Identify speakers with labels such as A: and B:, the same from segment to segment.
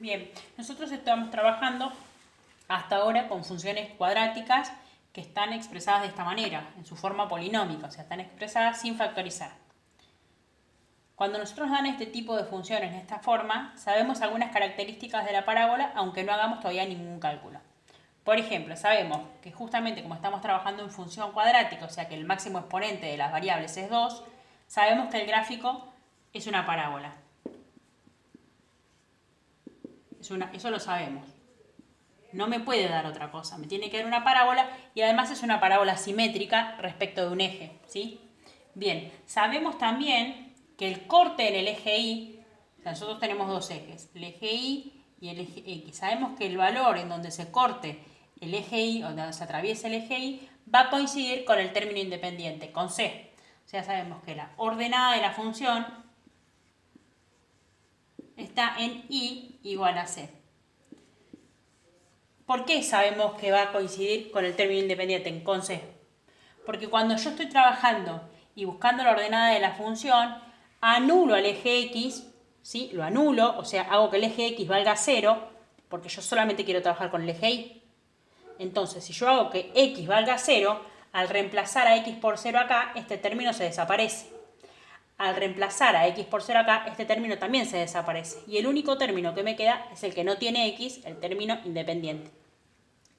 A: Bien, nosotros estamos trabajando hasta ahora con funciones cuadráticas que están expresadas de esta manera, en su forma polinómica, o sea, están expresadas sin factorizar. Cuando nosotros dan este tipo de funciones de esta forma, sabemos algunas características de la parábola, aunque no hagamos todavía ningún cálculo. Por ejemplo, sabemos que justamente como estamos trabajando en función cuadrática, o sea que el máximo exponente de las variables es 2, sabemos que el gráfico es una parábola. Eso lo sabemos. No me puede dar otra cosa, me tiene que dar una parábola y además es una parábola simétrica respecto de un eje, ¿sí? Bien, sabemos también que el corte en el eje Y, o sea, nosotros tenemos dos ejes, el eje Y y el eje X. Sabemos que el valor en donde se corte el eje Y, o donde se atraviese el eje Y, va a coincidir con el término independiente, con C. O sea, sabemos que la ordenada de la función está en Y igual a C. ¿Por qué sabemos que va a coincidir con el término independiente, con C? Porque cuando yo estoy trabajando y buscando la ordenada de la función, anulo al eje X, ¿sí? Lo anulo, o sea, hago que el eje X valga 0, porque yo solamente quiero trabajar con el eje Y. Entonces, si yo hago que X valga 0, al reemplazar a X por 0 acá, este término se desaparece. Al reemplazar a X por 0 acá, este término también se desaparece. Y el único término que me queda es el que no tiene X, el término independiente.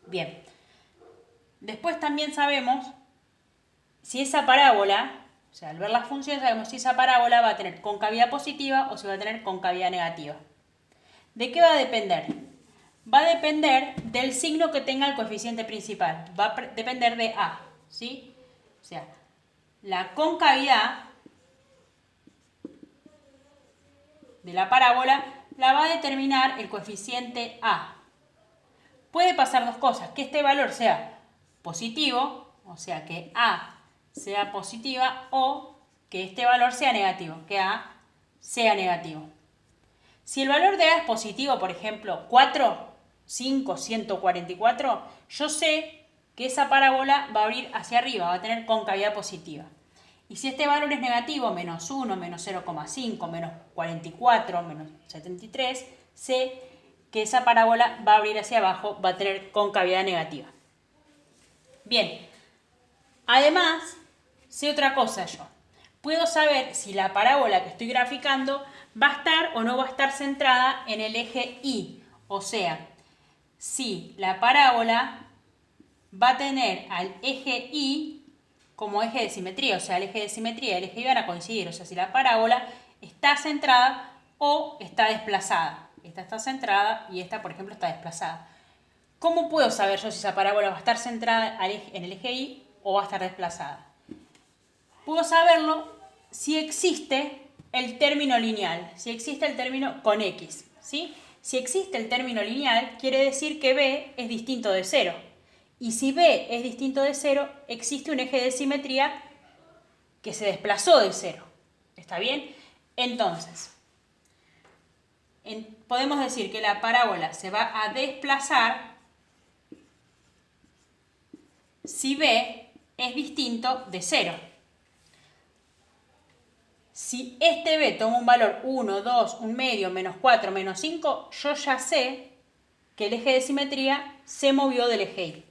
A: Bien. Después también sabemos si esa parábola, o sea, al ver la función sabemos si esa parábola va a tener concavidad positiva o si va a tener concavidad negativa. ¿De qué va a depender? Va a depender del signo que tenga el coeficiente principal. Va a depender de A, ¿sí? O sea, la concavidad de la parábola la va a determinar el coeficiente A. Puede pasar dos cosas, que este valor sea positivo, o sea que A sea positiva, o que este valor sea negativo, que A sea negativo. Si el valor de A es positivo, por ejemplo, 4, 5, 144, yo sé que esa parábola va a abrir hacia arriba, va a tener concavidad positiva. Y si este valor es negativo, menos 1, menos 0,5, menos 44, menos 73, sé que esa parábola va a abrir hacia abajo, va a tener concavidad negativa. Bien, además, sé otra cosa yo. Puedo saber si la parábola que estoy graficando va a estar o no va a estar centrada en el eje Y. O sea, si la parábola va a tener al eje Y como eje de simetría, o sea, el eje de simetría y el eje Y van a coincidir. O sea, si la parábola está centrada o está desplazada. Esta está centrada y esta, por ejemplo, está desplazada. ¿Cómo puedo saber yo si esa parábola va a estar centrada en el eje Y o va a estar desplazada? Puedo saberlo si existe el término lineal, si existe el término con X, ¿sí? Si existe el término lineal, quiere decir que B es distinto de 0. Y si B es distinto de 0, existe un eje de simetría que se desplazó de 0. ¿Está bien? Entonces, podemos decir que la parábola se va a desplazar si B es distinto de 0. Si este B toma un valor 1, 2, 1 medio, menos 4, menos 5, yo ya sé que el eje de simetría se movió del eje Y.